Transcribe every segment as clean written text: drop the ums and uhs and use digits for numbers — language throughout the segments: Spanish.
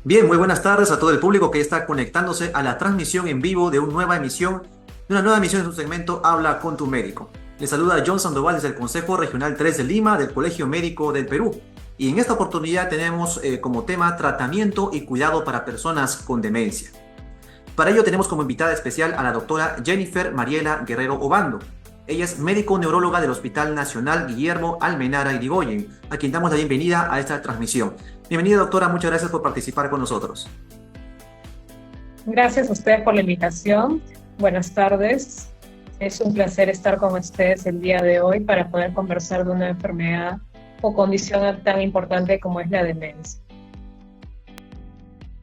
Bien, muy buenas tardes a todo el público que está conectándose a la transmisión en vivo de una nueva emisión de su segmento Habla con tu médico. Les saluda John Sandoval desde el Consejo Regional 3 de Lima del Colegio Médico del Perú. Y en esta oportunidad tenemos como tema tratamiento y cuidado para personas con demencia. Para ello tenemos como invitada especial a la doctora Jennifer Mariela Guerrero Obando. Ella es médico neuróloga del Hospital Nacional Guillermo Almenara Irigoyen, a quien damos la bienvenida a esta transmisión. Bienvenida, doctora, muchas gracias por participar con nosotros. Gracias a ustedes por la invitación. Buenas tardes. Es un placer estar con ustedes el día de hoy para poder conversar de una enfermedad o condición tan importante como es la demencia.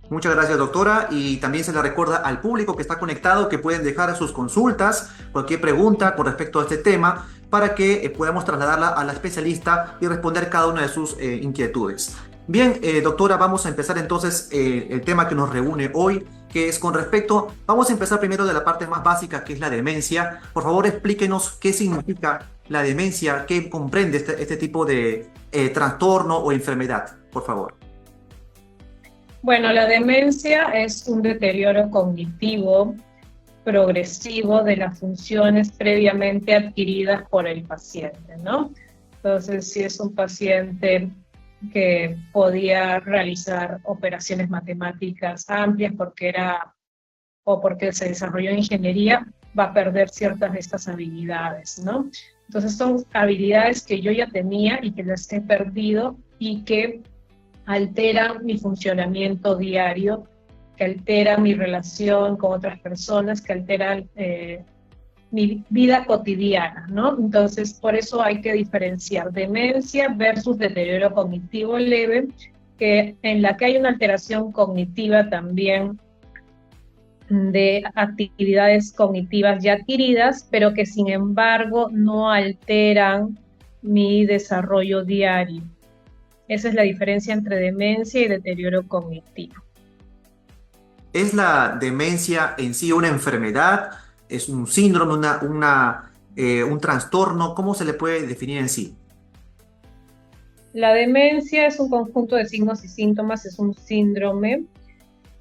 Muchas gracias, doctora, y también se le recuerda al público que está conectado que pueden dejar sus consultas, cualquier pregunta con respecto a este tema, para que podamos trasladarla a la especialista y responder cada una de sus inquietudes. Bien, doctora, vamos a empezar entonces el tema que nos reúne hoy, que es con respecto, vamos a empezar primero de la parte más básica, que es la demencia. Por favor, explíquenos qué significa la demencia, qué comprende este tipo de trastorno o enfermedad, por favor. Bueno, la demencia es un deterioro cognitivo progresivo de las funciones previamente adquiridas por el paciente, ¿no? Entonces, si es un paciente que podía realizar operaciones matemáticas amplias porque se desarrolló ingeniería, va a perder ciertas de estas habilidades, ¿no? Entonces son habilidades que yo ya tenía y que las he perdido y que alteran mi funcionamiento diario, que alteran mi relación con otras personas, que alteran mi vida cotidiana, ¿no? Entonces, por eso hay que diferenciar demencia versus deterioro cognitivo leve, en la que hay una alteración cognitiva también de actividades cognitivas ya adquiridas, pero que sin embargo no alteran mi desarrollo diario. Esa es la diferencia entre demencia y deterioro cognitivo. ¿Es la demencia en sí una enfermedad? ¿Es un síndrome, un trastorno? ¿Cómo se le puede definir en sí? La demencia es un conjunto de signos y síntomas, es un síndrome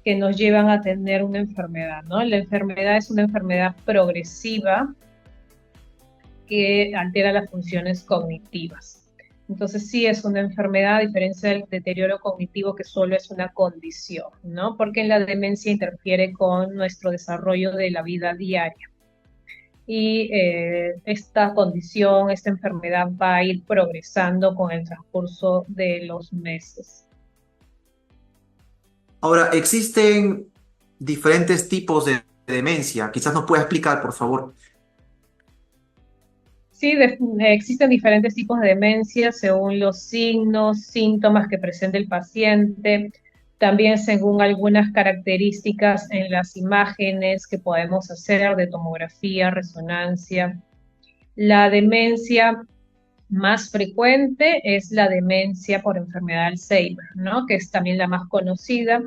que nos llevan a tener una enfermedad, ¿no? La enfermedad es una enfermedad progresiva que altera las funciones cognitivas. Entonces sí es una enfermedad, a diferencia del deterioro cognitivo que solo es una condición, ¿no? Porque en la demencia interfiere con nuestro desarrollo de la vida diaria. Y esta condición, esta enfermedad va a ir progresando con el transcurso de los meses. Ahora, existen diferentes tipos de demencia. Quizás nos pueda explicar, por favor. Sí, existen diferentes tipos de demencia según los signos, síntomas que presenta el paciente, también según algunas características en las imágenes que podemos hacer de tomografía, resonancia. La demencia más frecuente es la demencia por enfermedad de Alzheimer, ¿no? Que es también la más conocida.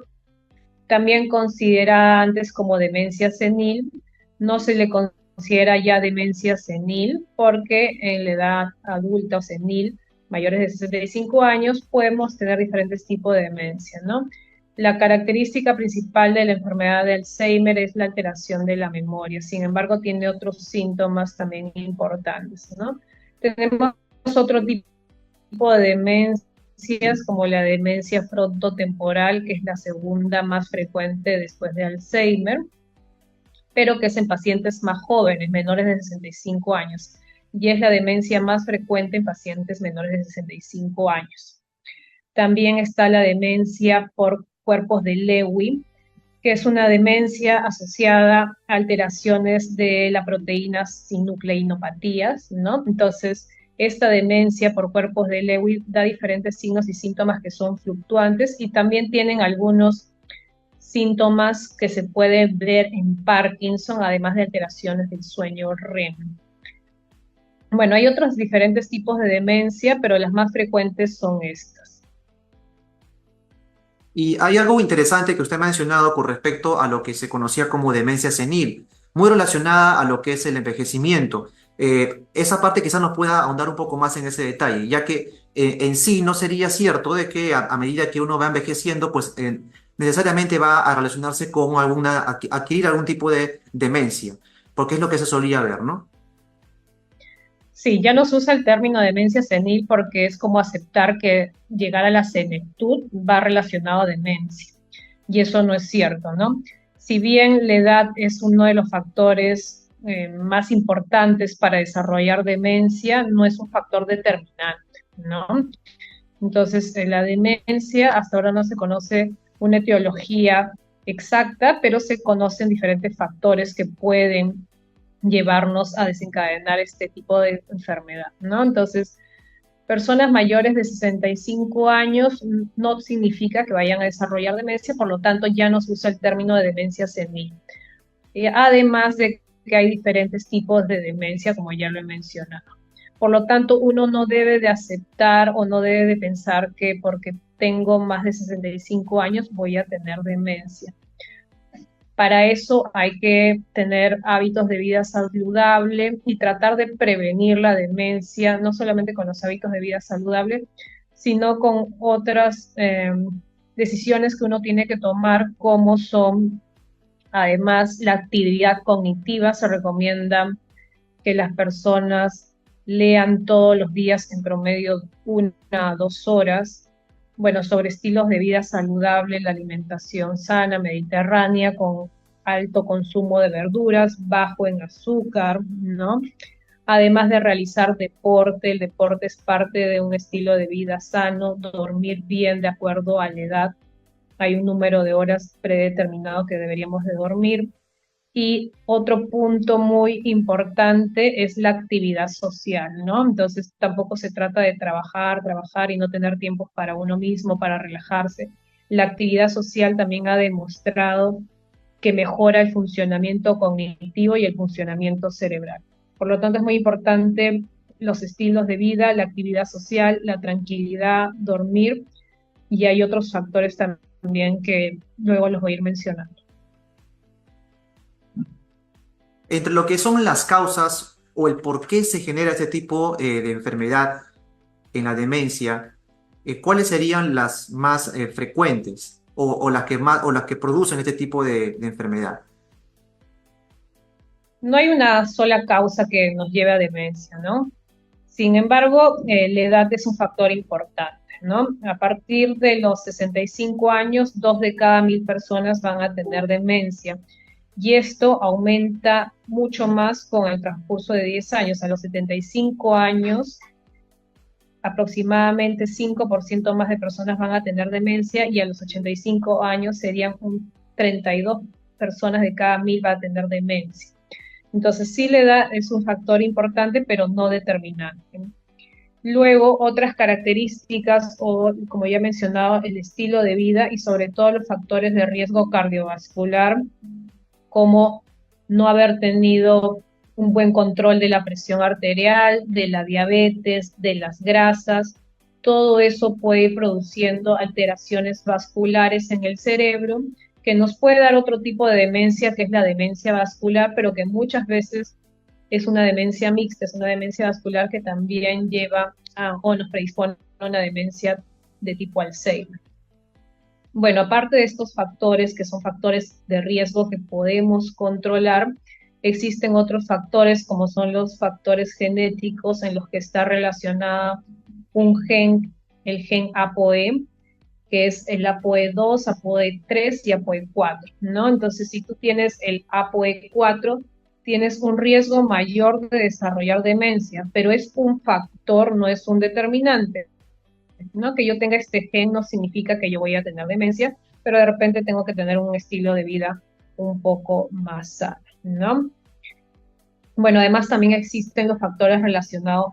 También considerada antes como demencia senil, no se le considera ya demencia senil porque en la edad adulta o senil, mayores de 65 años, podemos tener diferentes tipos de demencia, ¿no? La característica principal de la enfermedad de Alzheimer es la alteración de la memoria, sin embargo tiene otros síntomas también importantes, ¿no? Tenemos otro tipo de demencias como la demencia frontotemporal, que es la segunda más frecuente después de Alzheimer, pero que es en pacientes más jóvenes, menores de 65 años, y es la demencia más frecuente en pacientes menores de 65 años. También está la demencia por cuerpos de Lewy, que es una demencia asociada a alteraciones de la proteína sinucleinopatías, ¿no? Entonces, esta demencia por cuerpos de Lewy da diferentes signos y síntomas que son fluctuantes y también tienen algunos síntomas que se pueden ver en Parkinson, además de alteraciones del sueño REM. Bueno, hay otros diferentes tipos de demencia, pero las más frecuentes son estas. Y hay algo interesante que usted ha mencionado con respecto a lo que se conocía como demencia senil, muy relacionada a lo que es el envejecimiento. Esa parte quizás nos pueda ahondar un poco más en ese detalle, ya que en sí no sería cierto de que a medida que uno va envejeciendo, pues necesariamente va a relacionarse con adquirir algún tipo de demencia, porque es lo que se solía ver, ¿no? Sí, ya no se usa el término demencia senil porque es como aceptar que llegar a la senectud va relacionado a demencia. Y eso no es cierto, ¿no? Si bien la edad es uno de los factores más importantes para desarrollar demencia, no es un factor determinante, ¿no? Entonces, la demencia hasta ahora no se conoce una etiología exacta, pero se conocen diferentes factores que pueden llevarnos a desencadenar este tipo de enfermedad, ¿no? Entonces, personas mayores de 65 años no significa que vayan a desarrollar demencia, por lo tanto ya no se usa el término de demencia senil. Además de que hay diferentes tipos de demencia, como ya lo he mencionado. Por lo tanto, uno no debe de aceptar o no debe de pensar que porque tengo más de 65 años voy a tener demencia. Para eso hay que tener hábitos de vida saludable y tratar de prevenir la demencia, no solamente con los hábitos de vida saludable, sino con otras decisiones que uno tiene que tomar, como son, además, la actividad cognitiva. Se recomienda que las personas lean todos los días en promedio 1 a 2 horas, bueno, sobre estilos de vida saludable, la alimentación sana, mediterránea, con alto consumo de verduras, bajo en azúcar, ¿no? Además de realizar deporte, el deporte es parte de un estilo de vida sano, dormir bien de acuerdo a la edad. Hay un número de horas predeterminado que deberíamos de dormir. Y otro punto muy importante es la actividad social, ¿no? Entonces tampoco se trata de trabajar, trabajar y no tener tiempo para uno mismo, para relajarse. La actividad social también ha demostrado que mejora el funcionamiento cognitivo y el funcionamiento cerebral. Por lo tanto, es muy importante los estilos de vida, la actividad social, la tranquilidad, dormir, y hay otros factores también que luego los voy a ir mencionando. Entre lo que son las causas o el por qué se genera este tipo de enfermedad en la demencia, ¿cuáles serían las más frecuentes o las que más o las que producen este tipo de enfermedad? No hay una sola causa que nos lleve a demencia, ¿no? Sin embargo, la edad es un factor importante, ¿no? A partir de los 65 años, 2 de cada 1000 personas van a tener demencia. Y esto aumenta mucho más con el transcurso de 10 años. A los 75 años, aproximadamente 5% más de personas van a tener demencia, y a los 85 años serían 32 personas de cada 1000 va a tener demencia. Entonces, sí, la edad es un factor importante, pero no determinante. Luego, otras características, o como ya he mencionado, el estilo de vida y sobre todo los factores de riesgo cardiovascular, como no haber tenido un buen control de la presión arterial, de la diabetes, de las grasas. Todo eso puede ir produciendo alteraciones vasculares en el cerebro, que nos puede dar otro tipo de demencia, que es la demencia vascular, pero que muchas veces es una demencia mixta, es una demencia vascular que también lleva o nos predispone a una demencia de tipo Alzheimer. Bueno, aparte de estos factores, que son factores de riesgo que podemos controlar, existen otros factores, como son los factores genéticos, en los que está relacionada un gen, el gen ApoE, que es el ApoE2, ApoE3 y ApoE4, ¿no? Entonces, si tú tienes el ApoE4, tienes un riesgo mayor de desarrollar demencia, pero es un factor, no es un determinante, ¿no? Que yo tenga este gen no significa que yo voy a tener demencia, pero de repente tengo que tener un estilo de vida un poco más sano, ¿no? Bueno, además también existen los factores relacionados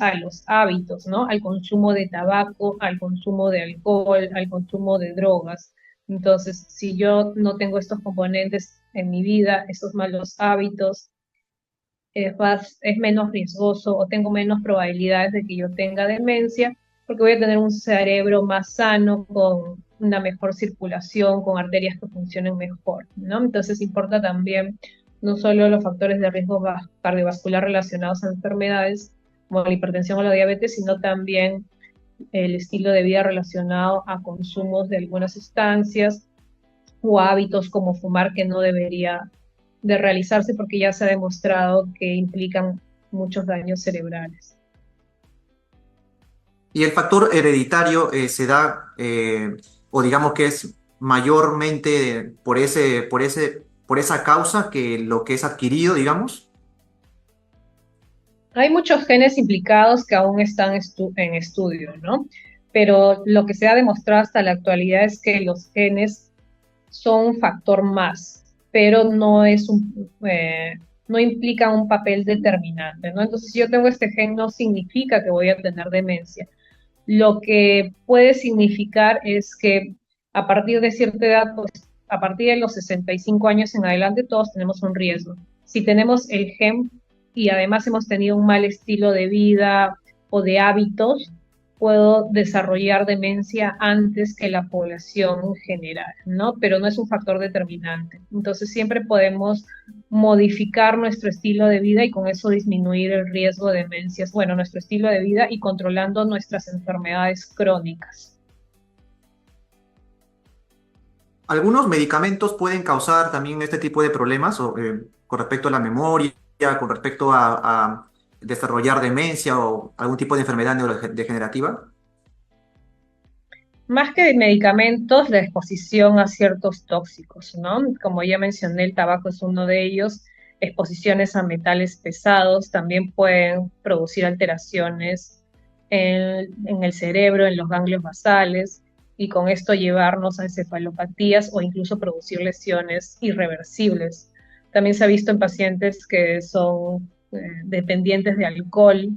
a los hábitos, ¿no? Al consumo de tabaco, al consumo de alcohol, al consumo de drogas. Entonces, si yo no tengo estos componentes en mi vida, estos malos hábitos, es menos riesgoso o tengo menos probabilidades de que yo tenga demencia, porque voy a tener un cerebro más sano, con una mejor circulación, con arterias que funcionen mejor, ¿no? Entonces importa también no solo los factores de riesgo cardiovascular relacionados a enfermedades como la hipertensión o la diabetes, sino también el estilo de vida relacionado a consumos de algunas sustancias o hábitos como fumar que no debería de realizarse porque ya se ha demostrado que implican muchos daños cerebrales. Y el factor hereditario se da, o digamos que es mayormente por esa causa que lo que es adquirido, digamos. Hay muchos genes implicados que aún están en estudio, ¿no? Pero lo que se ha demostrado hasta la actualidad es que los genes son un factor más, pero no implican un papel determinante, ¿no? Entonces, si yo tengo este gen, no significa que voy a tener demencia. Lo que puede significar es que a partir de cierta edad, pues, a partir de los 65 años en adelante, todos tenemos un riesgo. Si tenemos el gen y además hemos tenido un mal estilo de vida o de hábitos, puedo desarrollar demencia antes que la población general, ¿no? Pero no es un factor determinante. Entonces siempre podemos modificar nuestro estilo de vida y con eso disminuir el riesgo de demencias, bueno, nuestro estilo de vida y controlando nuestras enfermedades crónicas. Algunos medicamentos pueden causar también este tipo de problemas con respecto a la memoria, con respecto a desarrollar demencia o algún tipo de enfermedad neurodegenerativa. Más que de medicamentos, la exposición a ciertos tóxicos, ¿no? Como ya mencioné, el tabaco es uno de ellos. Exposiciones a metales pesados también pueden producir alteraciones en el cerebro, en los ganglios basales, y con esto llevarnos a encefalopatías o incluso producir lesiones irreversibles. También se ha visto en pacientes que son dependientes de alcohol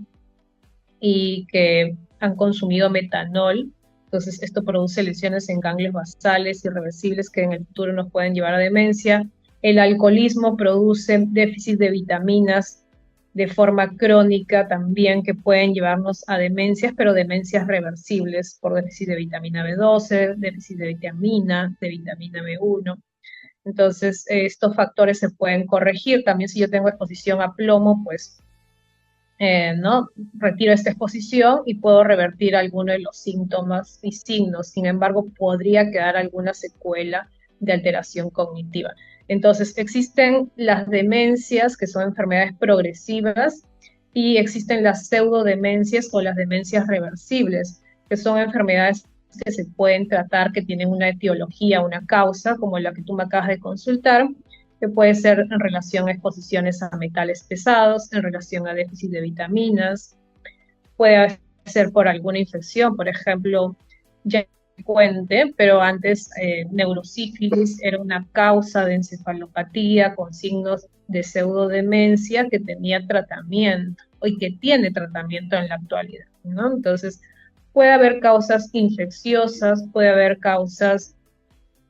y que han consumido metanol. Entonces, esto produce lesiones en ganglios basales irreversibles que en el futuro nos pueden llevar a demencia. El alcoholismo produce déficit de vitaminas de forma crónica también que pueden llevarnos a demencias, pero demencias reversibles por déficit de vitamina B12, déficit de vitamina B1. Entonces, estos factores se pueden corregir. También si yo tengo exposición a plomo, pues ¿no? Retiro esta exposición y puedo revertir alguno de los síntomas y signos. Sin embargo, podría quedar alguna secuela de alteración cognitiva. Entonces, existen las demencias, que son enfermedades progresivas, y existen las pseudodemencias o las demencias reversibles, que son enfermedades que se pueden tratar, que tienen una etiología, una causa, como la que tú me acabas de consultar, que puede ser en relación a exposiciones a metales pesados, en relación a déficit de vitaminas, puede ser por alguna infección, por ejemplo, ya cuente, pero antes neurosífilis era una causa de encefalopatía con signos de pseudodemencia que tenía tratamiento y que tiene tratamiento en la actualidad, ¿no? Entonces, puede haber causas infecciosas, puede haber causas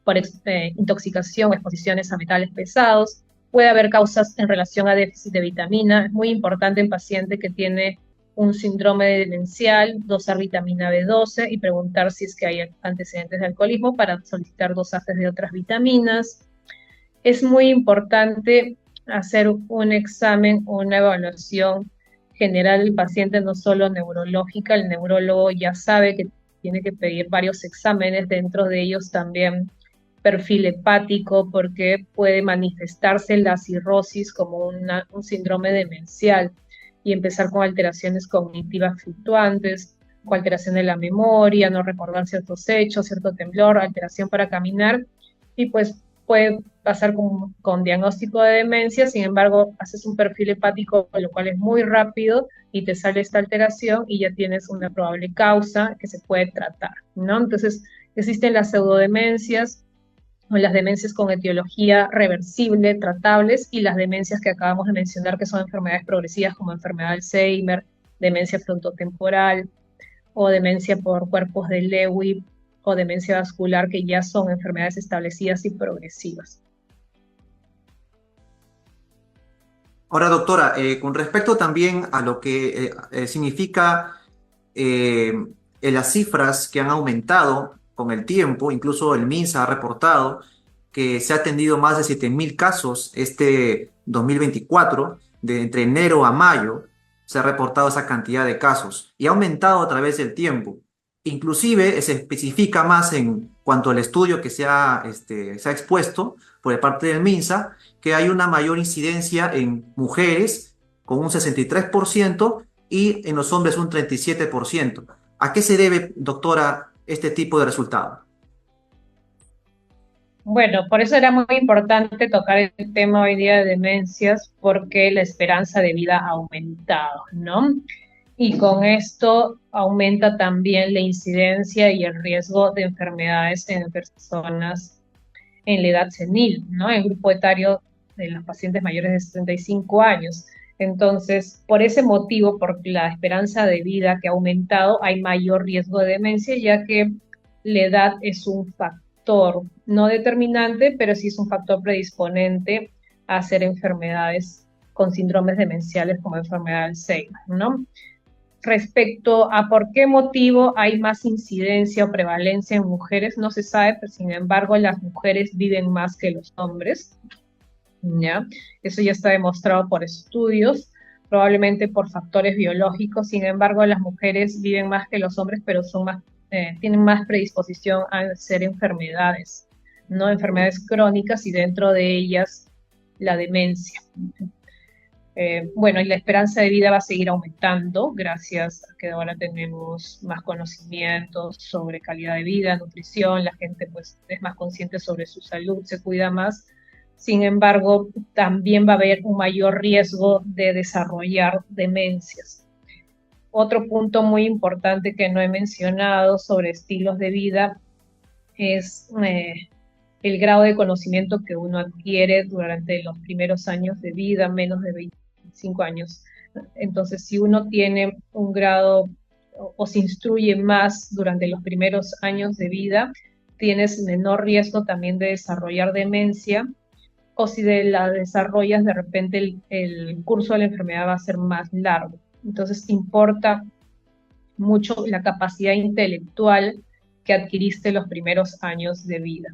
por intoxicación o exposiciones a metales pesados. Puede haber causas en relación a déficit de vitamina. Es muy importante en paciente que tiene un síndrome demencial, dosar vitamina B12 y preguntar si es que hay antecedentes de alcoholismo para solicitar dosajes de otras vitaminas. Es muy importante hacer un examen o una evaluación general del paciente, no solo neurológica. El neurólogo ya sabe que tiene que pedir varios exámenes, dentro de ellos también perfil hepático, porque puede manifestarse la cirrosis como un síndrome demencial y empezar con alteraciones cognitivas fluctuantes, con alteración de la memoria, no recordar ciertos hechos, cierto temblor, alteración para caminar, y pues puede pasar con diagnóstico de demencia. Sin embargo, haces un perfil hepático, lo cual es muy rápido y te sale esta alteración y ya tienes una probable causa que se puede tratar, ¿no? Entonces, existen las pseudodemencias, o las demencias con etiología reversible, tratables, y las demencias que acabamos de mencionar, que son enfermedades progresivas como enfermedad de Alzheimer, demencia frontotemporal o demencia por cuerpos de Lewy o demencia vascular, que ya son enfermedades establecidas y progresivas. Ahora, doctora, con respecto también a lo que significa eh, las cifras que han aumentado con el tiempo, incluso el MINSA ha reportado que se ha atendido más de 7.000 casos este 2024, de entre enero a mayo, se ha reportado esa cantidad de casos y ha aumentado a través del tiempo. Inclusive se especifica más en cuanto al estudio que se ha expuesto por parte del MINSA, que hay una mayor incidencia en mujeres con un 63% y en los hombres un 37%. ¿A qué se debe, doctora, este tipo de resultado? Bueno, por eso era muy importante tocar el tema hoy día de demencias, porque la esperanza de vida ha aumentado, ¿no? Y con esto aumenta también la incidencia y el riesgo de enfermedades en personas en la edad senil, ¿no? En el grupo etario de los pacientes mayores de 65 años. Entonces, por ese motivo, por la esperanza de vida que ha aumentado, hay mayor riesgo de demencia, ya que la edad es un factor no determinante, pero sí es un factor predisponente a hacer enfermedades con síndromes demenciales como enfermedad de Alzheimer, ¿no? Respecto a por qué motivo hay más incidencia o prevalencia en mujeres, no se sabe, pero sin embargo las mujeres viven más que los hombres, ¿ya? Eso ya está demostrado por estudios, probablemente por factores biológicos, sin embargo las mujeres viven más que los hombres, pero son más, tienen más predisposición a hacer enfermedades, ¿no? Enfermedades crónicas y dentro de ellas la demencia. Bueno, y la esperanza de vida va a seguir aumentando gracias a que ahora tenemos más conocimientos sobre calidad de vida, nutrición, la gente pues es más consciente sobre su salud, se cuida más. Sin embargo, también va a haber un mayor riesgo de desarrollar demencias. Otro punto muy importante que no he mencionado sobre estilos de vida es el grado de conocimiento que uno adquiere durante los primeros años de vida, menos de 25 años. Entonces, si uno tiene un grado o se instruye más durante los primeros años de vida, tienes menor riesgo también de desarrollar demencia, o si la desarrollas, de repente el curso de la enfermedad va a ser más largo. Entonces, importa mucho la capacidad intelectual que adquiriste los primeros años de vida.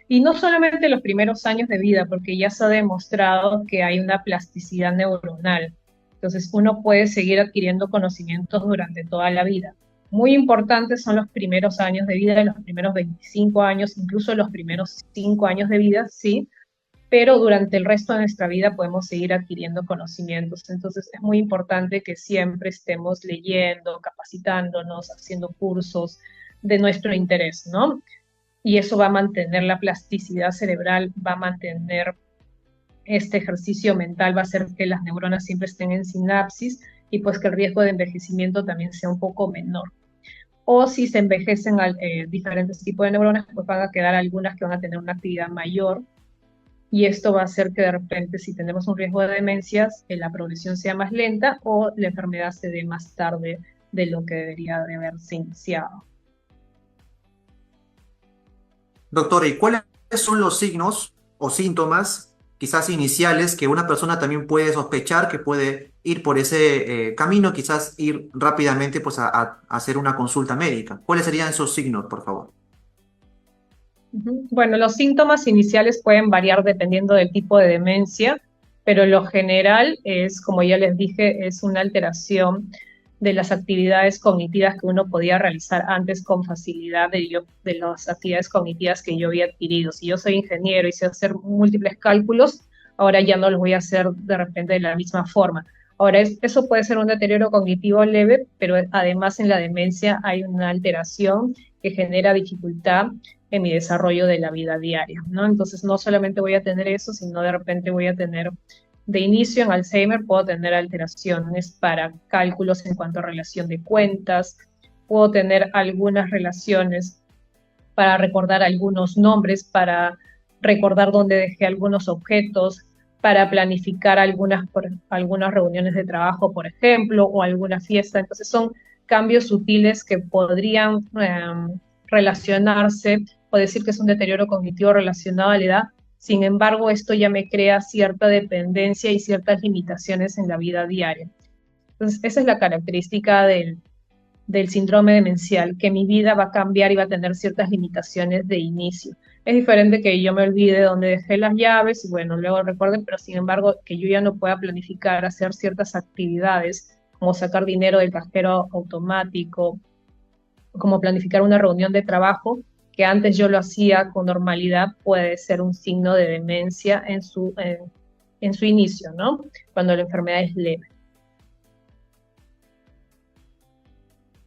Y no solamente los primeros años de vida, porque ya se ha demostrado que hay una plasticidad neuronal. Entonces, uno puede seguir adquiriendo conocimientos durante toda la vida. Muy importantes son los primeros años de vida, los primeros 25 años, incluso los primeros 5 años de vida, sí, pero durante el resto de nuestra vida podemos seguir adquiriendo conocimientos. Entonces es muy importante que siempre estemos leyendo, capacitándonos, haciendo cursos de nuestro interés, ¿no? Y eso va a mantener la plasticidad cerebral, va a mantener este ejercicio mental, va a hacer que las neuronas siempre estén en sinapsis y pues que el riesgo de envejecimiento también sea un poco menor. O si se envejecen diferentes tipos de neuronas, pues van a quedar algunas que van a tener una actividad mayor, y esto va a hacer que de repente, si tenemos un riesgo de demencias, la progresión sea más lenta o la enfermedad se dé más tarde de lo que debería de haberse iniciado. Doctora, ¿y cuáles son los signos o síntomas, quizás iniciales, que una persona también puede sospechar que puede ir por ese camino, quizás ir rápidamente pues, a hacer una consulta médica? ¿Cuáles serían esos signos, por favor? Bueno, los síntomas iniciales pueden variar dependiendo del tipo de demencia, pero lo general es, como ya les dije, es una alteración de las actividades cognitivas que uno podía realizar antes con facilidad de las actividades cognitivas que yo había adquirido. Si yo soy ingeniero y sé hacer múltiples cálculos, ahora ya no los voy a hacer de repente de la misma forma. Ahora, eso puede ser un deterioro cognitivo leve, pero además en la demencia hay una alteración que genera dificultad en mi desarrollo de la vida diaria, ¿no? Entonces no solamente voy a tener eso, sino de repente voy a tener, de inicio en Alzheimer, puedo tener alteraciones para cálculos en cuanto a relación de cuentas, puedo tener algunas relaciones para recordar algunos nombres, para recordar dónde dejé algunos objetos, para planificar algunas reuniones de trabajo, por ejemplo, o alguna fiesta. Entonces son cambios sutiles que podrían relacionarse o decir que es un deterioro cognitivo relacionado a la edad. Sin embargo, esto ya me crea cierta dependencia y ciertas limitaciones en la vida diaria. Entonces, esa es la característica del síndrome demencial, que mi vida va a cambiar y va a tener ciertas limitaciones de inicio. Es diferente que yo me olvide dónde dejé las llaves y bueno, luego recuerden, pero sin embargo que yo ya no pueda planificar hacer ciertas actividades como sacar dinero del cajero automático como planificar una reunión de trabajo, que antes yo lo hacía con normalidad, puede ser un signo de demencia en su inicio, ¿no? Cuando la enfermedad es leve.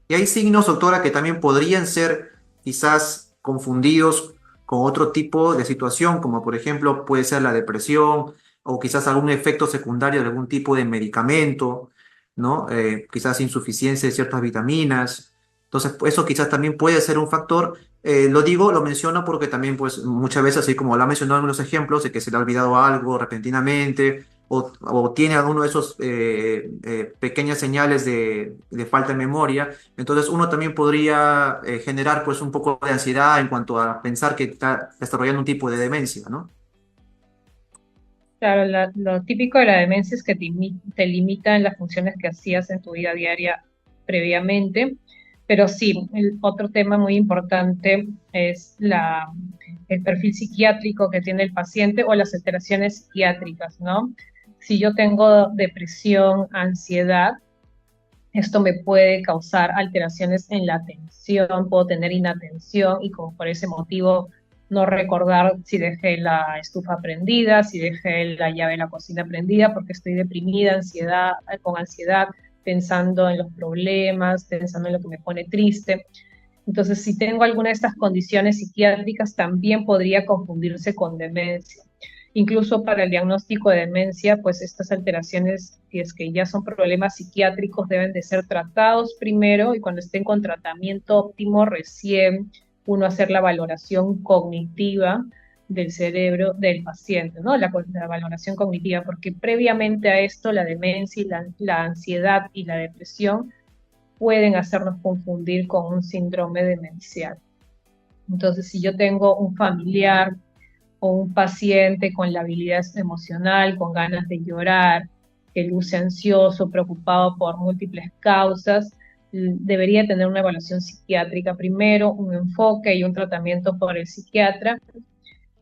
Y hay signos, doctora, que también podrían ser quizás confundidos con otro tipo de situación, como por ejemplo puede ser la depresión o quizás algún efecto secundario de algún tipo de medicamento, ¿no? Quizás insuficiencia de ciertas vitaminas. Entonces, pues, eso quizás también puede ser un factor. Lo digo, lo menciono porque también, pues, muchas veces, así como lo ha mencionado en los ejemplos, de que se le ha olvidado algo repentinamente o tiene alguno de esos pequeñas señales de falta de memoria. Entonces uno también podría generar pues un poco de ansiedad en cuanto a pensar que está desarrollando un tipo de demencia, ¿no? Claro, lo típico de la demencia es que te limita en las funciones que hacías en tu vida diaria previamente, pero sí, el otro tema muy importante es el perfil psiquiátrico que tiene el paciente o las alteraciones psiquiátricas, ¿no? Si yo tengo depresión, ansiedad, esto me puede causar alteraciones en la atención, puedo tener inatención y como por ese motivo no recordar si dejé la estufa prendida, si dejé la llave de la cocina prendida, porque estoy deprimida, con ansiedad, pensando en los problemas, pensando en lo que me pone triste. Entonces, si tengo alguna de estas condiciones psiquiátricas, también podría confundirse con demencia. Incluso para el diagnóstico de demencia, pues estas alteraciones, si es que ya son problemas psiquiátricos, deben de ser tratados primero y cuando estén con tratamiento óptimo, recién uno hacer la valoración cognitiva del cerebro del paciente, ¿no? La valoración cognitiva, porque previamente a esto la demencia y la ansiedad y la depresión pueden hacernos confundir con un síndrome demencial. Entonces, si yo tengo un familiar o un paciente con labilidad emocional, con ganas de llorar, que luce ansioso, preocupado por múltiples causas, debería tener una evaluación psiquiátrica primero, un enfoque y un tratamiento por el psiquiatra,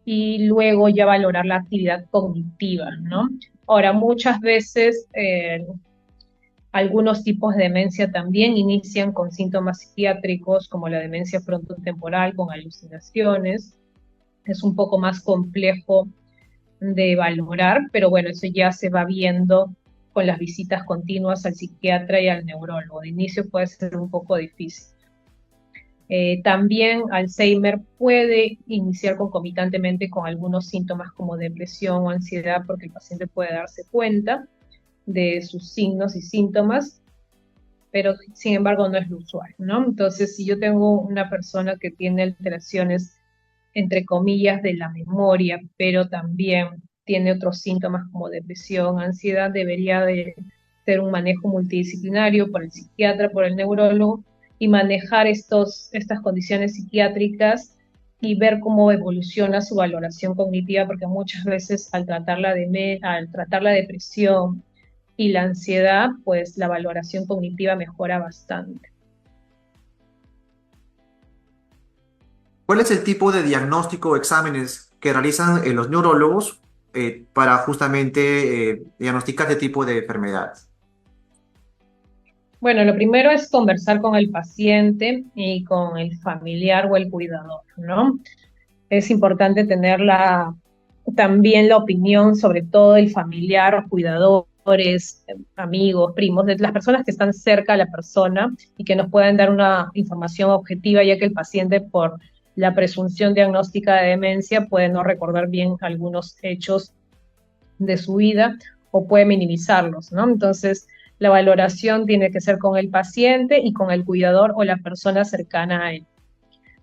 y luego ya valorar la actividad cognitiva, ¿no? Ahora, muchas veces algunos tipos de demencia también inician con síntomas psiquiátricos, como la demencia frontotemporal con alucinaciones. Es un poco más complejo de valorar, pero bueno, eso ya se va viendo con las visitas continuas al psiquiatra y al neurólogo. De inicio puede ser un poco difícil. También Alzheimer puede iniciar concomitantemente con algunos síntomas como depresión o ansiedad, porque el paciente puede darse cuenta de sus signos y síntomas, pero sin embargo no es lo usual, ¿no? Entonces, si yo tengo una persona que tiene alteraciones, entre comillas, de la memoria, pero también tiene otros síntomas como depresión, ansiedad, debería de ser un manejo multidisciplinario por el psiquiatra, por el neurólogo, y manejar estas condiciones psiquiátricas y ver cómo evoluciona su valoración cognitiva, porque muchas veces al tratar la depresión y la ansiedad, pues la valoración cognitiva mejora bastante. ¿Cuál es el tipo de diagnóstico o exámenes que realizan los neurólogos para justamente diagnosticar este tipo de enfermedades? Bueno, lo primero es conversar con el paciente y con el familiar o el cuidador, ¿no? Es importante tener también la opinión, sobre todo el familiar, cuidadores, amigos, primos, de las personas que están cerca de la persona y que nos pueden dar una información objetiva, ya que el paciente, por la presunción diagnóstica de demencia, puede no recordar bien algunos hechos de su vida o puede minimizarlos, ¿no? Entonces, la valoración tiene que ser con el paciente y con el cuidador o la persona cercana a él.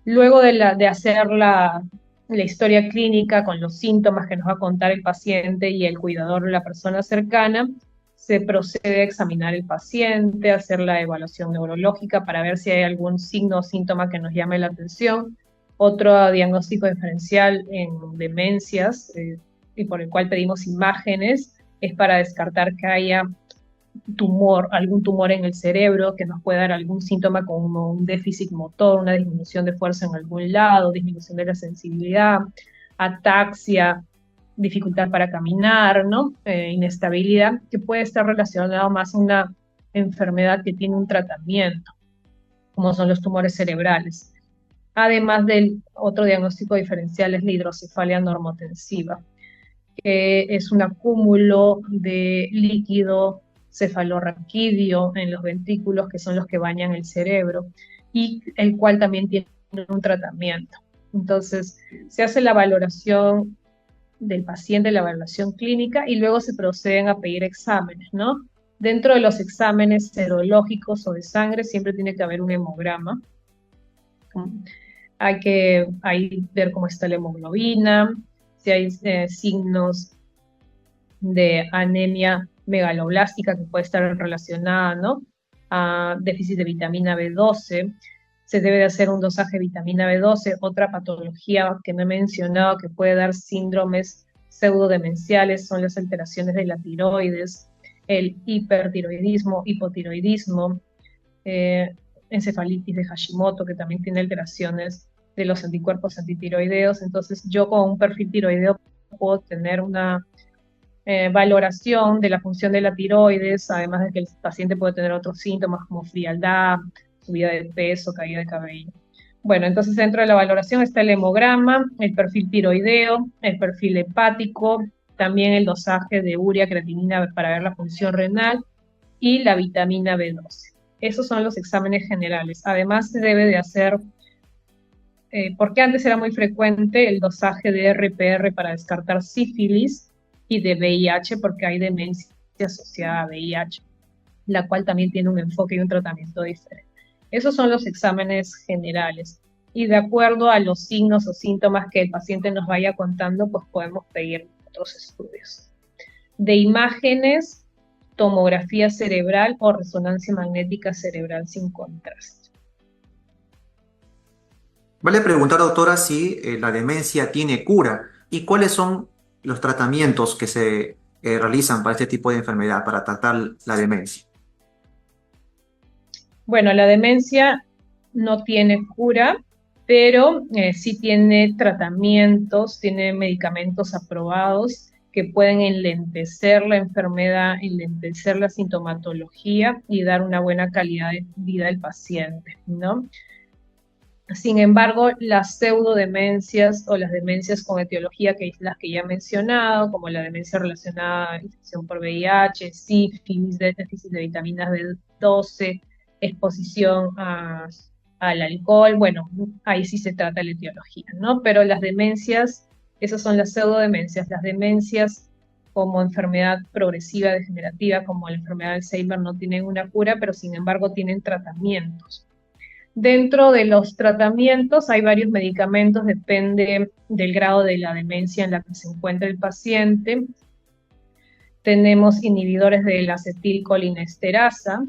Luego de hacer la historia clínica con los síntomas que nos va a contar el paciente y el cuidador o la persona cercana, se procede a examinar el paciente, a hacer la evaluación neurológica para ver si hay algún signo o síntoma que nos llame la atención. Otro diagnóstico diferencial en demencias, y por el cual pedimos imágenes, es para descartar que haya algún tumor en el cerebro que nos pueda dar algún síntoma como un déficit motor, una disminución de fuerza en algún lado, disminución de la sensibilidad, ataxia, dificultad para caminar, ¿no? Inestabilidad, que puede estar relacionado más a una enfermedad que tiene un tratamiento. como son los tumores cerebrales. Además del otro diagnóstico diferencial es la hidrocefalia normotensiva, que es un acúmulo de líquido cefalorraquídeo en los ventrículos, que son los que bañan el cerebro, y el cual también tiene un tratamiento. Entonces, se hace la valoración del paciente, la evaluación clínica, y luego se proceden a pedir exámenes, ¿no? Dentro de los exámenes serológicos o de sangre siempre tiene que haber un hemograma. Hay que ahí ver cómo está la hemoglobina, si hay signos de anemia megaloblástica que puede estar relacionada, ¿no?, a déficit de vitamina B12. Se debe de hacer un dosaje de vitamina B12, otra patología que no he mencionado que puede dar síndromes pseudodemenciales son las alteraciones de la tiroides, el hipertiroidismo, hipotiroidismo, encefalitis de Hashimoto, que también tiene alteraciones de los anticuerpos antitiroideos. Entonces, yo con un perfil tiroideo puedo tener una valoración de la función de la tiroides, además de que el paciente puede tener otros síntomas como frialdad, subida de peso, caída de cabello. Bueno, entonces dentro de la valoración está el hemograma, el perfil tiroideo, el perfil hepático, también el dosaje de urea, creatinina para ver la función renal y la vitamina B12. Esos son los exámenes generales. Además se debe de hacer, porque antes era muy frecuente el dosaje de RPR para descartar sífilis y de VIH, porque hay demencia asociada a VIH, la cual también tiene un enfoque y un tratamiento diferente. Esos son los exámenes generales. Y de acuerdo a los signos o síntomas que el paciente nos vaya contando, pues podemos pedir otros estudios. De imágenes, tomografía cerebral o resonancia magnética cerebral sin contraste. Vale preguntar, doctora, si la demencia tiene cura y cuáles son los tratamientos que se realizan para este tipo de enfermedad, para tratar la demencia. Bueno, la demencia no tiene cura, pero sí tiene tratamientos, tiene medicamentos aprobados que pueden enlentecer la enfermedad, enlentecer la sintomatología y dar una buena calidad de vida al paciente, ¿no? Sin embargo, las pseudodemencias o las demencias con etiología, que es las que ya he mencionado, como la demencia relacionada a infección por VIH, sífilis, déficit de vitaminas B12, exposición al alcohol, bueno, ahí sí se trata la etiología, ¿no? Pero las demencias, esas son las pseudodemencias. Las demencias como enfermedad progresiva degenerativa, como la enfermedad de Alzheimer, no tienen una cura, pero sin embargo tienen tratamientos. Dentro de los tratamientos hay varios medicamentos, depende del grado de la demencia en la que se encuentra el paciente. Tenemos inhibidores de la acetilcolinesterasa,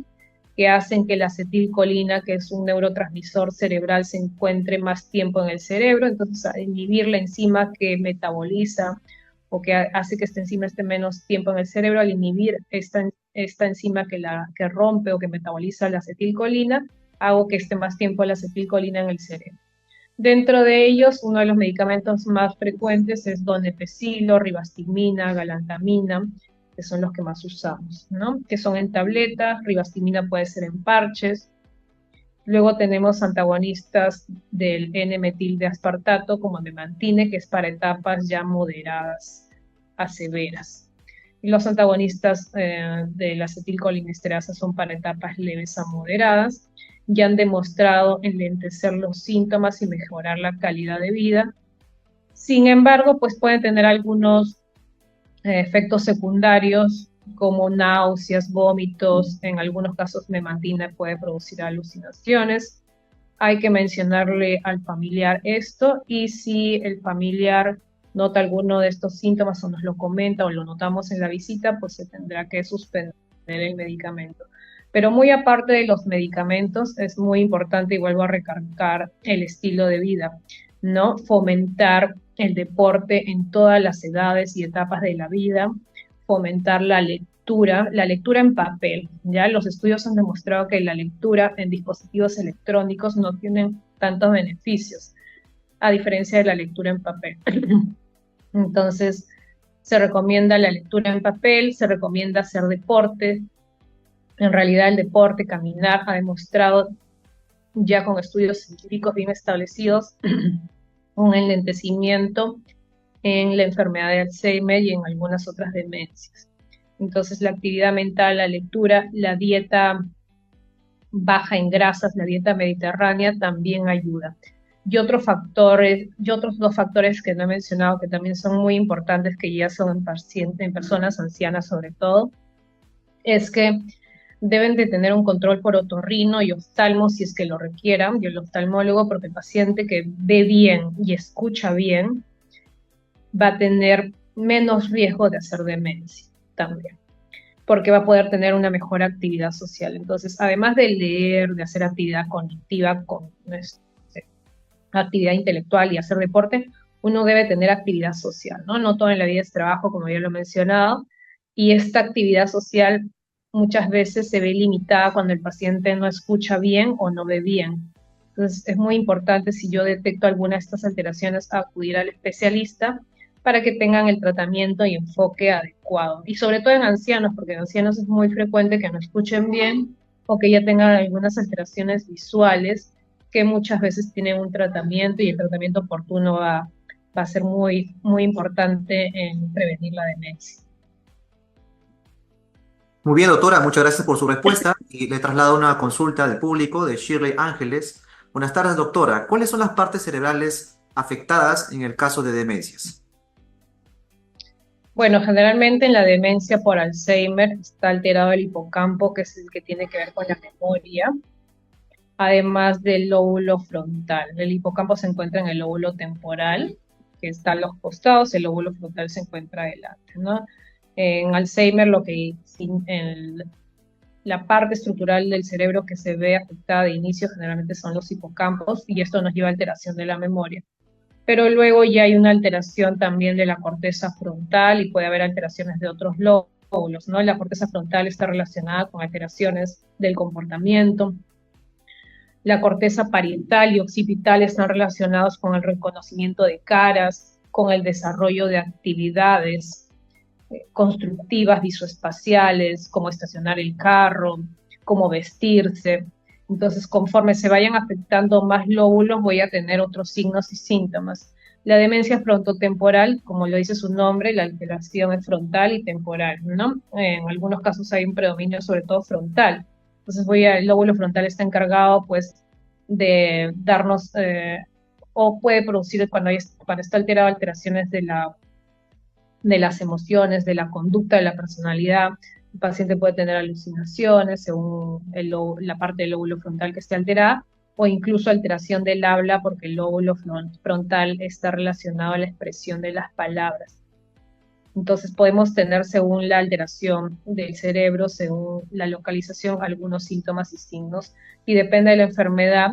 que hacen que la acetilcolina, que es un neurotransmisor cerebral, se encuentre más tiempo en el cerebro. Entonces, al inhibir la enzima que metaboliza o que hace que esta enzima esté menos tiempo en el cerebro, al inhibir esta enzima que rompe o que metaboliza la acetilcolina, hago que esté más tiempo la acetilcolina en el cerebro. Dentro de ellos, uno de los medicamentos más frecuentes es donepezilo, ribastimina, galantamina, que son los que más usamos, ¿no? Que son en tabletas, ribastimina puede ser en parches. Luego tenemos antagonistas del N-metil de aspartato, como memantine, que es para etapas ya moderadas a severas. Y los antagonistas de la acetilcolinesterasa son para etapas leves a moderadas. Ya han demostrado enlentecer los síntomas y mejorar la calidad de vida. Sin embargo, pues pueden tener algunos efectos secundarios como náuseas, vómitos, en algunos casos memantina puede producir alucinaciones. Hay que mencionarle al familiar esto, y si el familiar nota alguno de estos síntomas o nos lo comenta o lo notamos en la visita, pues se tendrá que suspender el medicamento. Pero muy aparte de los medicamentos, es muy importante, y vuelvo a recalcar, el estilo de vida, ¿no? Fomentar el deporte en todas las edades y etapas de la vida, fomentar la lectura en papel. Ya los estudios han demostrado que la lectura en dispositivos electrónicos no tienen tantos beneficios, a diferencia de la lectura en papel. Entonces, se recomienda la lectura en papel, se recomienda hacer deporte. En realidad el deporte, caminar, ha demostrado ya con estudios científicos bien establecidos, un enlentecimiento en la enfermedad de Alzheimer y en algunas otras demencias. Entonces, la actividad mental, la lectura, la dieta baja en grasas, la dieta mediterránea también ayuda. Y otros dos factores que no he mencionado que también son muy importantes, que ya son en personas ancianas sobre todo, es que deben de tener un control por otorrino y oftalmo si es que lo requieran, y el oftalmólogo, porque el paciente que ve bien y escucha bien va a tener menos riesgo de hacer demencia también, porque va a poder tener una mejor actividad social. Entonces, además de leer, de hacer actividad cognitiva, con actividad intelectual y hacer deporte, uno debe tener actividad social, ¿no? No todo en la vida es trabajo, como ya lo he mencionado, y esta actividad social muchas veces se ve limitada cuando el paciente no escucha bien o no ve bien. Entonces, es muy importante, si yo detecto alguna de estas alteraciones, acudir al especialista para que tengan el tratamiento y enfoque adecuado. Y sobre todo en ancianos, porque en ancianos es muy frecuente que no escuchen bien o que ya tengan algunas alteraciones visuales que muchas veces tienen un tratamiento, y el tratamiento oportuno va a ser muy, muy importante en prevenir la demencia. Muy bien, doctora, muchas gracias por su respuesta y le traslado una consulta del público de Shirley Ángeles. Buenas tardes, doctora. ¿Cuáles son las partes cerebrales afectadas en el caso de demencias? Bueno, generalmente en la demencia por Alzheimer está alterado el hipocampo, que es el que tiene que ver con la memoria, además del lóbulo frontal. El hipocampo se encuentra en el lóbulo temporal, que está a los costados, el lóbulo frontal se encuentra adelante, ¿no? En Alzheimer, la parte estructural del cerebro que se ve afectada de inicio generalmente son los hipocampos, y esto nos lleva a alteración de la memoria. Pero luego ya hay una alteración también de la corteza frontal y puede haber alteraciones de otros lóbulos, ¿no? La corteza frontal está relacionada con alteraciones del comportamiento. La corteza parietal y occipital están relacionados con el reconocimiento de caras, con el desarrollo de actividades constructivas visoespaciales, como estacionar el carro, como vestirse. Entonces, conforme se vayan afectando más lóbulos, voy a tener otros signos y síntomas. La demencia frontotemporal, como lo dice su nombre, la alteración es frontal y temporal, ¿no? En algunos casos hay un predominio sobre todo frontal. Entonces, el lóbulo frontal está encargado, pues, de darnos, o puede producir cuando está alterado, alteraciones de las emociones, de la conducta, de la personalidad. El paciente puede tener alucinaciones según la parte del lóbulo frontal que esté alterada, o incluso alteración del habla, porque el lóbulo frontal está relacionado a la expresión de las palabras. Entonces podemos tener, según la alteración del cerebro, según la localización, algunos síntomas y signos, y depende de la enfermedad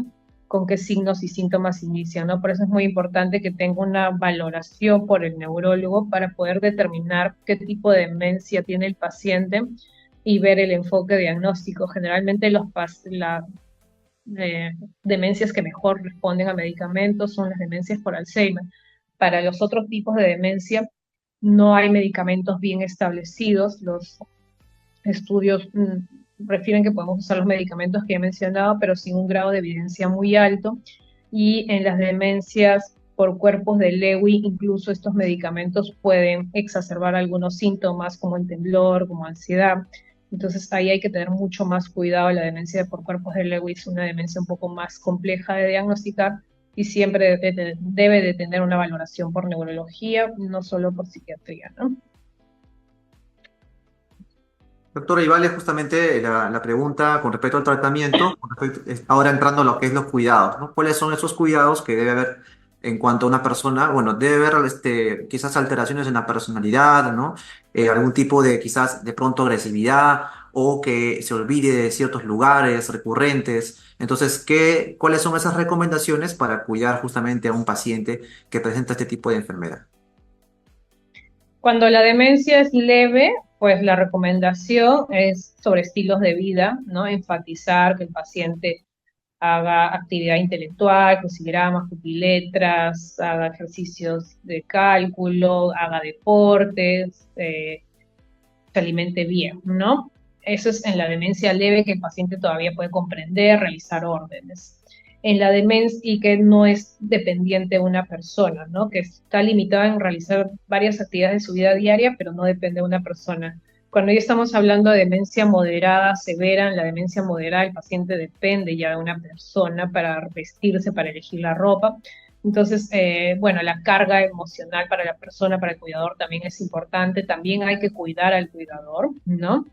con qué signos y síntomas inician, ¿no? Por eso es muy importante que tenga una valoración por el neurólogo para poder determinar qué tipo de demencia tiene el paciente y ver el enfoque diagnóstico. Generalmente las demencias que mejor responden a medicamentos son las demencias por Alzheimer. Para los otros tipos de demencia no hay medicamentos bien establecidos. Los estudios refieren que podemos usar los medicamentos que he mencionado, pero sin un grado de evidencia muy alto. Y en las demencias por cuerpos de Lewy, incluso estos medicamentos pueden exacerbar algunos síntomas como el temblor, como ansiedad. Entonces ahí hay que tener mucho más cuidado. La demencia por cuerpos de Lewy es una demencia un poco más compleja de diagnosticar y siempre debe de tener una valoración por neurología, no solo por psiquiatría, ¿no? Doctora, y vale justamente la pregunta con respecto al tratamiento, ahora entrando a lo que es los cuidados, ¿no? ¿Cuáles son esos cuidados que debe haber en cuanto a una persona? Bueno, debe haber quizás alteraciones en la personalidad, ¿no? Algún tipo de quizás de pronto agresividad o que se olvide de ciertos lugares recurrentes. Entonces, ¿cuáles son esas recomendaciones para cuidar justamente a un paciente que presenta este tipo de enfermedad? Cuando la demencia es leve, pues la recomendación es sobre estilos de vida, ¿no? Enfatizar que el paciente haga actividad intelectual, crucigramas, pupiletras, haga ejercicios de cálculo, haga deportes, se alimente bien, ¿no? Eso es en la demencia leve, que el paciente todavía puede comprender, realizar órdenes. en la demencia y que no es dependiente de una persona, ¿no? Que está limitada en realizar varias actividades de su vida diaria, pero no depende de una persona. Cuando ya estamos hablando de demencia moderada, severa, en la demencia moderada el paciente depende ya de una persona para vestirse, para elegir la ropa. Entonces, bueno, la carga emocional para la persona, para el cuidador también es importante. También hay que cuidar al cuidador, ¿no?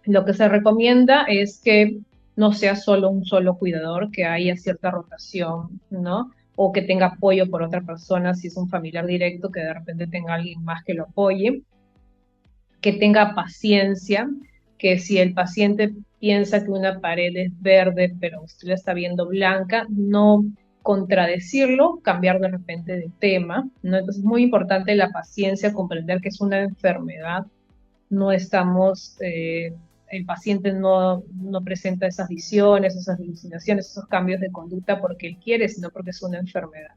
Lo que se recomienda es que no sea solo un solo cuidador, que haya cierta rotación, ¿no? O que tenga apoyo por otra persona, si es un familiar directo, que de repente tenga alguien más que lo apoye, que tenga paciencia, que si el paciente piensa que una pared es verde, pero usted la está viendo blanca, no contradecirlo, cambiar de repente de tema, ¿no? Entonces es muy importante la paciencia, comprender que es una enfermedad, no estamos, el paciente no presenta esas visiones, esas alucinaciones, esos cambios de conducta porque él quiere, sino porque es una enfermedad.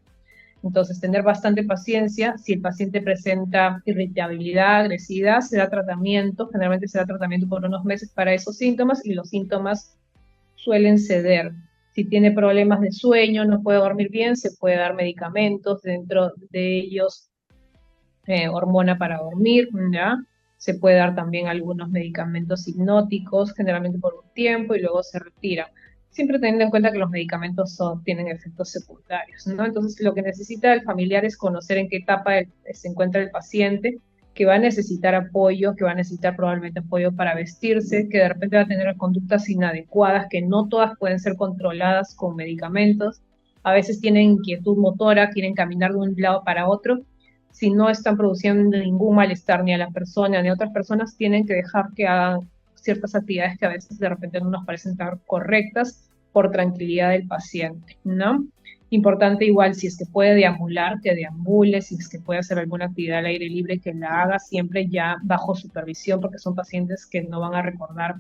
Entonces, tener bastante paciencia. Si el paciente presenta irritabilidad, agresividad, se da tratamiento, generalmente se da tratamiento por unos meses para esos síntomas y los síntomas suelen ceder. Si tiene problemas de sueño, no puede dormir bien, se puede dar medicamentos, dentro de ellos hormona para dormir, ¿ya? Se puede dar también algunos medicamentos hipnóticos, generalmente por un tiempo y luego se retira. Siempre teniendo en cuenta que los medicamentos tienen efectos secundarios, ¿no? Entonces, lo que necesita el familiar es conocer en qué etapa se encuentra el paciente, que va a necesitar apoyo, que va a necesitar probablemente apoyo para vestirse, que de repente va a tener conductas inadecuadas, que no todas pueden ser controladas con medicamentos. A veces tienen inquietud motora, quieren caminar de un lado para otro, si no están produciendo ningún malestar ni a la persona ni a otras personas, tienen que dejar que hagan ciertas actividades que a veces de repente no nos parecen estar correctas por tranquilidad del paciente, ¿no? Importante igual, si es que puede deambular, que deambule, si es que puede hacer alguna actividad al aire libre, que la haga siempre ya bajo supervisión, porque son pacientes que no van a recordar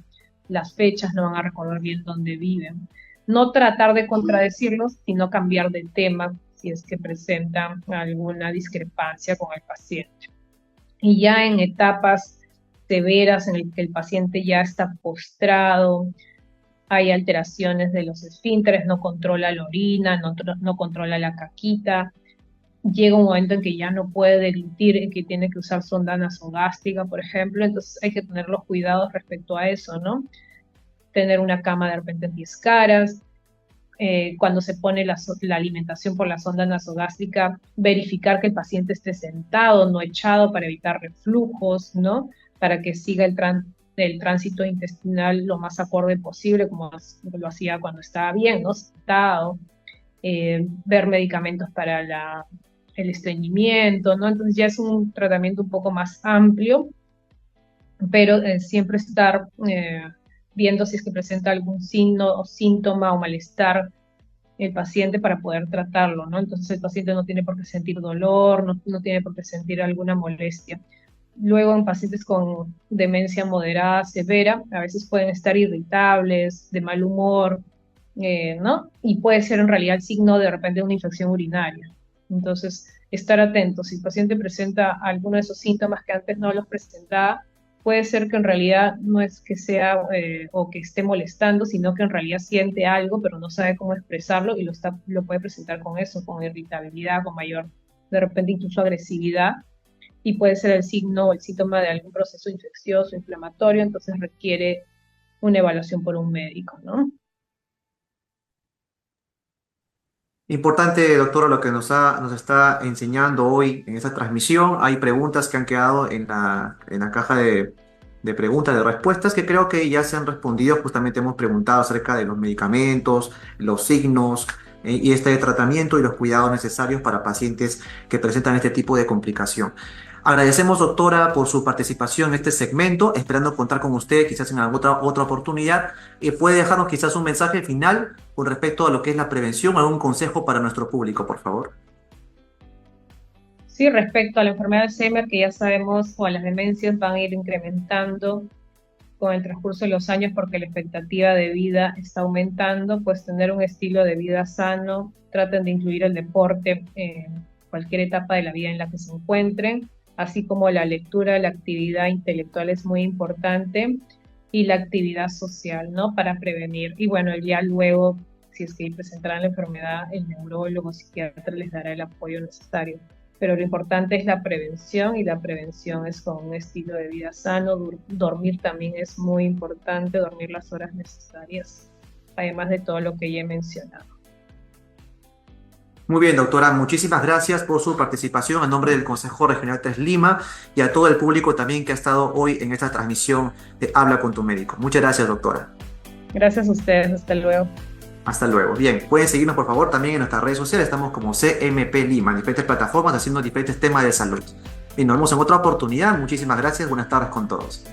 las fechas, no van a recordar bien dónde viven. No tratar de contradecirlos, sino cambiar de tema, si es que presentan alguna discrepancia con el paciente. Y ya en etapas severas en el que el paciente ya está postrado, hay alteraciones de los esfínteres, no controla la orina, no controla la caquita, llega un momento en que ya no puede deglutir, en que tiene que usar sonda nasogástrica, por ejemplo, entonces hay que tener los cuidados respecto a eso, ¿no? Tener una cama de repente en 10 caras, cuando se pone la alimentación por la sonda nasogástrica, verificar que el paciente esté sentado, no echado, para evitar reflujos, ¿no? Para que siga el tránsito intestinal lo más acorde posible, como lo hacía cuando estaba bien, ¿no? Sentado, ver medicamentos para el estreñimiento, ¿no? Entonces ya es un tratamiento un poco más amplio, pero siempre estar viendo si es que presenta algún signo o síntoma o malestar el paciente para poder tratarlo, ¿no? Entonces el paciente no tiene por qué sentir dolor, no tiene por qué sentir alguna molestia. Luego en pacientes con demencia moderada, severa, a veces pueden estar irritables, de mal humor, ¿no? Y puede ser en realidad el signo de repente de una infección urinaria. Entonces, estar atentos. Si el paciente presenta alguno de esos síntomas que antes no los presentaba, puede ser que en realidad no es que sea o que esté molestando, sino que en realidad siente algo, pero no sabe cómo expresarlo y lo puede presentar con eso, con irritabilidad, con mayor, de repente incluso agresividad, y puede ser el signo o el síntoma de algún proceso infeccioso, inflamatorio, entonces requiere una evaluación por un médico, ¿no? Importante, doctora, lo que nos está enseñando hoy en esta transmisión. Hay preguntas que han quedado en la caja de preguntas, de respuestas, que creo que ya se han respondido. Justamente hemos preguntado acerca de los medicamentos, los signos y este tratamiento y los cuidados necesarios para pacientes que presentan este tipo de complicación. Agradecemos, doctora, por su participación en este segmento, esperando contar con usted quizás en alguna otra oportunidad. ¿Puede dejarnos quizás un mensaje final con respecto a lo que es la prevención, algún consejo para nuestro público, por favor? Sí, respecto a la enfermedad de Alzheimer, que ya sabemos, o a las demencias, van a ir incrementando con el transcurso de los años porque la expectativa de vida está aumentando, pues tener un estilo de vida sano, traten de incluir el deporte en cualquier etapa de la vida en la que se encuentren, así como la lectura, la actividad intelectual es muy importante y la actividad social, ¿no? Para prevenir. Y bueno, ya luego, si es que presentarán la enfermedad, el neurólogo o psiquiatra les dará el apoyo necesario. Pero lo importante es la prevención, y la prevención es con un estilo de vida sano. Dormir también es muy importante, dormir las horas necesarias, además de todo lo que ya he mencionado. Muy bien, doctora, muchísimas gracias por su participación en nombre del Consejo Regional 3 Lima y a todo el público también que ha estado hoy en esta transmisión de Habla con tu médico. Muchas gracias, doctora. Gracias a ustedes, hasta luego. Hasta luego. Bien, pueden seguirnos por favor también en nuestras redes sociales. Estamos como CMP Lima, en diferentes plataformas haciendo diferentes temas de salud. Y nos vemos en otra oportunidad. Muchísimas gracias. Buenas tardes con todos.